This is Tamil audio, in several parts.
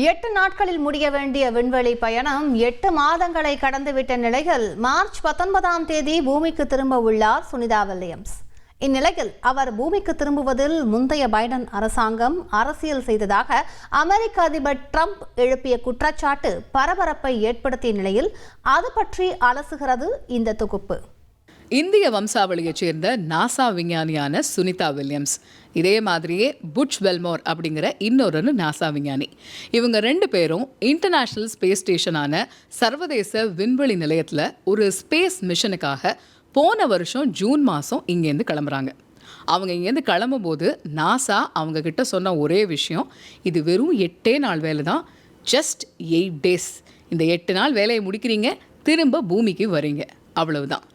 8 நாட்களில் முடிய வேண்டிய விண்வெளி பயணம் 8 மாதங்களை கடந்துவிட்ட நிலையில் மார்ச் 19ஆம் தேதி பூமிக்கு திரும்ப உள்ளார் சுனிதா வில்லியம்ஸ். இந்நிலையில் அவர் பூமிக்கு திரும்புவதில் முந்தைய பைடன் அரசாங்கம் அரசியல் செய்ததாக அமெரிக்க அதிபர் ட்ரம்ப் எழுப்பிய குற்றச்சாட்டு பரபரப்பை ஏற்படுத்திய நிலையில் அது பற்றி அலசுகிறது இந்த தொகுப்பு. இந்திய வம்சாவளியைச் சேர்ந்த நாசா விஞ்ஞானியான சுனிதா வில்லியம்ஸ், இதே மாதிரியே புட்ச் வெல்மோர் அப்படிங்கிற இன்னொரு நாசா விஞ்ஞானி, இவங்க 2 பேரும் இன்டர்நேஷ்னல் ஸ்பேஸ் ஸ்டேஷனான சர்வதேச விண்வெளி நிலையத்தில் ஒரு ஸ்பேஸ் மிஷனுக்காக போன வருஷம் ஜூன் மாதம் இங்கேருந்து கிளம்புறாங்க. அவங்க இங்கேருந்து கிளம்பும்போது நாசா அவங்க கிட்ட சொன்ன ஒரே விஷயம், இது வெறும் 8 நாள் வேலை தான், ஜஸ்ட் 8 days. இந்த 8 நாள் வேலையை முடிக்கிறீங்க, திரும்ப பூமிக்கு வரீங்க, அவ்வளவுதான்.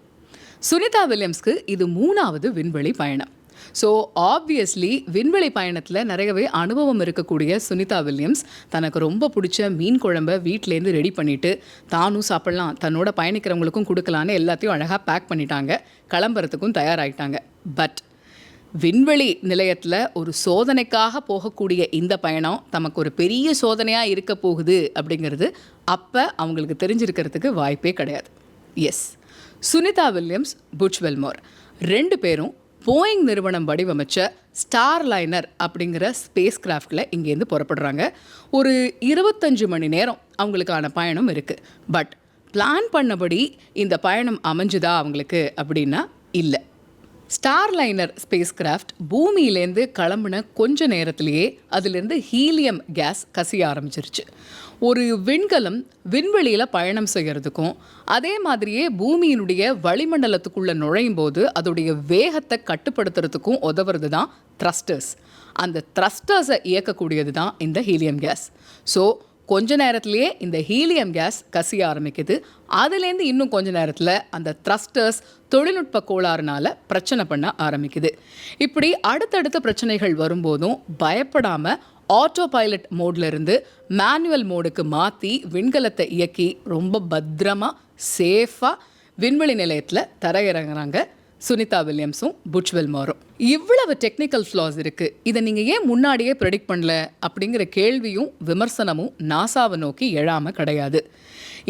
சுனிதா வில்லியம்ஸ்க்கு இது 3வது விண்வெளி பயணம். ஸோ ஆப்வியஸ்லி விண்வெளி பயணத்தில் நிறையவே அனுபவம் இருக்கக்கூடிய சுனிதா வில்லியம்ஸ் தனக்கு ரொம்ப பிடிச்ச மீன் குழம்பை வீட்டிலேருந்து ரெடி பண்ணிவிட்டு தானும் சாப்பிட்லாம், தன்னோட பயணிக்கிறவங்களுக்கும் கொடுக்கலான்னு எல்லாத்தையும் அழகாக பேக் பண்ணிட்டாங்க, கிளம்புறதுக்கும் தயாராகிட்டாங்க. பட் விண்வெளி நிலையத்தில் ஒரு சோதனைக்காக போகக்கூடிய இந்த பயணம் தமக்கு ஒரு பெரிய சோதனையாக இருக்க போகுது அப்படிங்கிறது அப்போ அவங்களுக்கு தெரிஞ்சிருக்கிறதுக்கு வாய்ப்பே கிடையாது. எஸ், சுனிதா வில்லியம்ஸ், புட்ச் வெல்மோர் 2 பேரும் போயிங் நிறுவனம் வடிவமைச்ச ஸ்டார் லைனர் அப்படிங்கிற ஸ்பேஸ் கிராஃப்டில் இங்கேருந்து புறப்படுறாங்க. ஒரு 25 மணி நேரம் அவங்களுக்கான பயணம் இருக்குது. பட் பிளான் பண்ணபடி இந்த பயணம் அமைஞ்சுதா அவங்களுக்கு அப்படின்னா இல்லை. ஸ்டார் லைனர் ஸ்பேஸ் கிராஃப்ட் பூமியிலேருந்து கிளம்புன கொஞ்ச நேரத்திலேயே அதிலிருந்து ஹீலியம் கேஸ் கசிய ஆரம்பிச்சிருச்சு. ஒரு விண்கலம் விண்வெளியில் பயணம் செய்கிறதுக்கும் அதே மாதிரியே பூமியினுடைய வளிமண்டலத்துக்குள்ளே நுழையும் போது அதோடைய வேகத்தை கட்டுப்படுத்துறதுக்கும் உதவுறது தான் த்ரஸ்டர்ஸ். அந்த த்ரஸ்டர்ஸை இயக்கக்கூடியது தான் இந்த ஹீலியம் கேஸ். ஸோ கொஞ்ச நேரத்திலேயே இந்த ஹீலியம் கேஸ் கசிய ஆரம்பிக்குது. அதுலேருந்து இன்னும் கொஞ்ச நேரத்தில் அந்த த்ரஸ்டர்ஸ் தொழில்நுட்ப கோளாறுனால பிரச்சனை பண்ண ஆரம்பிக்குது. இப்படி அடுத்தடுத்த பிரச்சனைகள் வரும்போதும் பயப்படாமல் ஆட்டோ பைலட் மோட்ல இருந்து மேனுவல் மோடுக்கு மாற்றி விண்கலத்தை இயக்கி ரொம்ப பத்திரமாக சேஃபாக விண்வெளி நிலையத்தில் தரையிறங்குறாங்க சுனிதா வில்லியம்ஸும் புட்ச் வெல்மோரும். இவ்வளவு டெக்னிக்கல் ஃப்ளாஸ் இருக்குது, இதை நீங்கள் ஏன் முன்னாடியே ப்ரெடிக்ட் பண்ணல அப்படிங்கிற கேள்வியும் விமர்சனமும் நாசாவை நோக்கி எழாமல் கிடையாது.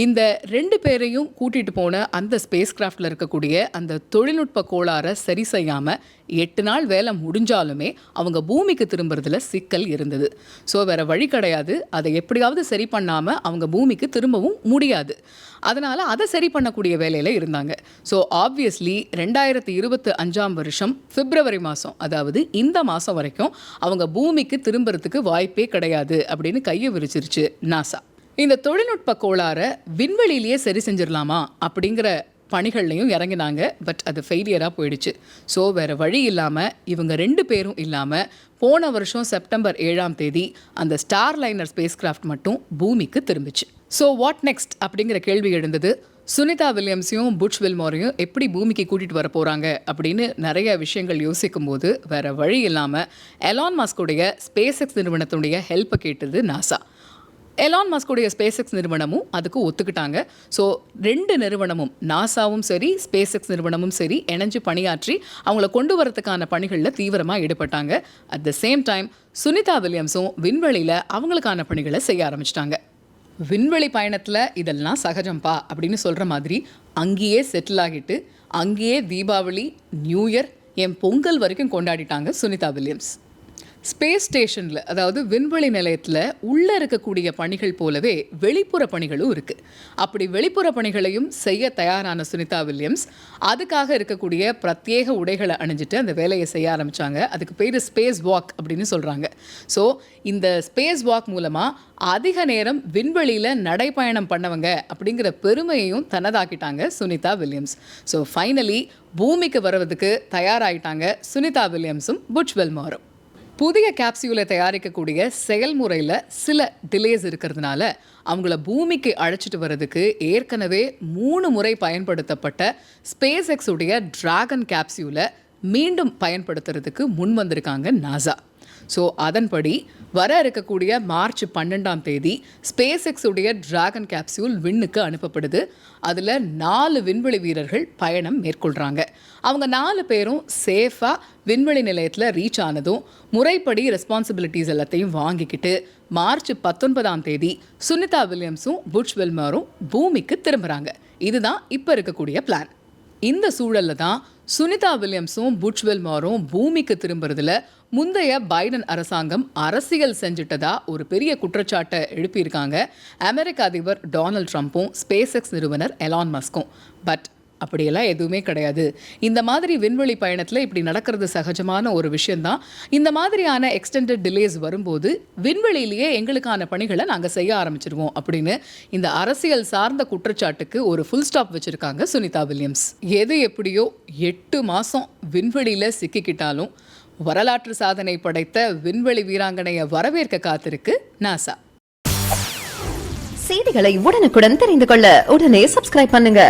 இந்த 2 பேரையும் கூட்டிகிட்டு போன அந்த ஸ்பேஸ் கிராஃப்டில் இருக்கக்கூடிய அந்த தொழில்நுட்ப கோளாறை சரி செய்யாமல் 8 நாள் வேலை முடிஞ்சாலுமே அவங்க பூமிக்கு திரும்புறதுல சிக்கல் இருந்தது. ஸோ வேறு வழி கிடையாது, அதை எப்படியாவது சரி பண்ணாமல் அவங்க பூமிக்கு திரும்பவும் முடியாது. அதனால் அதை சரி பண்ணக்கூடிய வேலையில் இருந்தாங்க. ஸோ ஆப்வியஸ்லி 2025ஆம் வருஷம் பிப்ரவரி மாதம், அதாவது இந்த மாதம் வரைக்கும் அவங்க பூமிக்கு திரும்புறதுக்கு வாய்ப்பே கிடையாது அப்படின்னு கையை விரிச்சிருச்சு நாசா. இந்த தொழில்நுட்ப கோளாறை விண்வெளியிலேயே சரி செஞ்சிடலாமா அப்படிங்கிற பணிகள்லையும் இறங்கினாங்க. பட் அது ஃபெயிலியராக போயிடுச்சு. ஸோ வேறு வழி இல்லாமல் இவங்க 2 பேரும் இல்லாமல் போன வருஷம் செப்டம்பர் 7ஆம் தேதி அந்த ஸ்டார் லைனர் ஸ்பேஸ் கிராஃப்ட் மட்டும் பூமிக்கு திரும்பிச்சு. ஸோ வாட் நெக்ஸ்ட் அப்படிங்கிற கேள்வி எழுந்தது. சுனிதா வில்லியம்ஸையும் புட்ச் வெல்மோரையும் எப்படி பூமிக்கு கூட்டிகிட்டு வர போகிறாங்க அப்படின்னு நிறைய விஷயங்கள் யோசிக்கும் போது வேறு வழி இல்லாமல் எலான் மஸ்குடைய ஸ்பேஸ் எக்ஸ் நிறுவனத்துடைய ஹெல்ப்பை கேட்டது நாசா. எலான் மஸ்குடைய ஸ்பேஸ் எக்ஸ் நிறுவனமும் அதுக்கு ஒத்துக்கிட்டாங்க. ஸோ 2 நிறுவனமும், நாசாவும் சரி ஸ்பேஸ் எக்ஸ் நிறுவனமும் சரி, இணைஞ்சு பணியாற்றி அவங்கள கொண்டு வரதுக்கான பணிகளில் தீவிரமாக ஈடுபட்டாங்க. At the same time Sunita வில்லியம்ஸும் விண்வெளியில் அவங்களுக்கான பணிகளை செய்ய ஆரம்பிச்சிட்டாங்க. விண்வெளி பயணத்தில் இதெல்லாம் சகஜம்பா அப்படின்னு சொல்கிற மாதிரி அங்கேயே செட்டில் ஆகிட்டு அங்கேயே தீபாவளி, நியூ இயர், என் பொங்கல் வரைக்கும் கொண்டாடிட்டாங்க சுனிதா வில்லியம்ஸ். ஸ்பேஸ் ஸ்டேஷனில், அதாவது விண்வெளி நிலையத்தில் உள்ளே இருக்கக்கூடிய பணிகள் போலவே வெளிப்புற பணிகளும் இருக்குது. அப்படி வெளிப்புற பணிகளையும் செய்ய தயாரான சுனிதா வில்லியம்ஸ் அதுக்காக இருக்கக்கூடிய பிரத்யேக உடைகளை அணிஞ்சிட்டு அந்த வேலையை செய்ய ஆரம்பித்தாங்க. அதுக்கு பேர் ஸ்பேஸ் வாக் அப்படின்னு சொல்கிறாங்க. ஸோ இந்த ஸ்பேஸ் வாக் மூலமாக அதிக நேரம் விண்வெளியில் நடைப்பயணம் பண்ணவங்க அப்படிங்கிற பெருமையையும் தனதாக்கிட்டாங்க சுனிதா வில்லியம்ஸ். ஸோ ஃபைனலி பூமிக்கு வருவதுக்கு தயாராகிட்டாங்க சுனிதா வில்லியம்ஸும் புட்ச் வெல்மோரும். புதிய கேப்சியூலை தயாரிக்கக்கூடிய செயல்முறையில் சில டிலேஸ் இருக்கிறதுனால அவங்கள பூமிக்கு அழைச்சிட்டு வர்றதுக்கு ஏற்கனவே 3 முறை பயன்படுத்தப்பட்ட ஸ்பேஸ் எக்ஸ் உடைய டிராகன் கேப்சியூலை மீண்டும் பயன்படுத்துறதுக்கு முன் வந்திருக்காங்க நாசா. ஸோ அதன்படி வர இருக்கக்கூடிய மார்ச் 12ஆம் தேதி ஸ்பேஸ் எக்ஸ் உடைய டிராகன் கேப்சியூல் விண்ணுக்கு அனுப்பப்படுது. அதில் 4 விண்வெளி வீரர்கள் பயணம் மேற்கொள்கிறாங்க. அவங்க 4 பேரும் சேஃபாக விண்வெளி நிலையத்தில் ரீச் ஆனதும் முறைப்படி ரெஸ்பான்சிபிலிட்டிஸ் எல்லாத்தையும் வாங்கிக்கிட்டு மார்ச் 19ஆம் தேதி சுனிதா வில்லியம்ஸும் புட்ச் வெல்மோரும் பூமிக்கு திரும்புறாங்க. இதுதான் இப்ப இருக்கக்கூடிய பிளான். இந்த சூழல்ல தான் சுனிதா வில்லியம்ஸும் புட்ச் வெல்மோரும் பூமிக்கு திரும்புறதுல முந்தைய பைடன் அரசாங்கம் அரசியல் செஞ்சிட்டதா ஒரு பெரிய குற்றச்சாட்டை எழுப்பியிருக்காங்க அமெரிக்க அதிபர் டொனால்ட் ட்ரம்ப்பும் ஸ்பேஸ் எக்ஸ் நிறுவனர் எலான் மஸ்கும். பட் அப்படியெல்லாம் எதுவுமே கிடையாது. இந்த மாதிரி விண்வெளி பயணத்தில் இப்படி நடக்கிறது சகஜமான ஒரு விஷயந்தான். இந்த மாதிரியான எக்ஸ்டெண்டட் டிலேஸ் வரும்போது விண்வெளியிலேயே எங்களுக்கான பணிகளை நாங்கள் செய்ய ஆரம்பிச்சிருவோம் அப்படின்னு இந்த அரசியல் சார்ந்த குற்றச்சாட்டுக்கு ஒரு ஃபுல் ஸ்டாப் வச்சுருக்காங்க சுனிதா வில்லியம்ஸ். எது எப்படியோ 8 மாதம் விண்வெளியில் சிக்கிக்கிட்டாலும் வரலாற்று சாதனை படைத்த விண்வெளி வீராங்கனையை வரவேற்க காத்திருக்கு நாசா. செய்திகளை உடனுக்குடன் தெரிந்து கொள்ள உடனே சப்ஸ்கிரைப் பண்ணுங்க.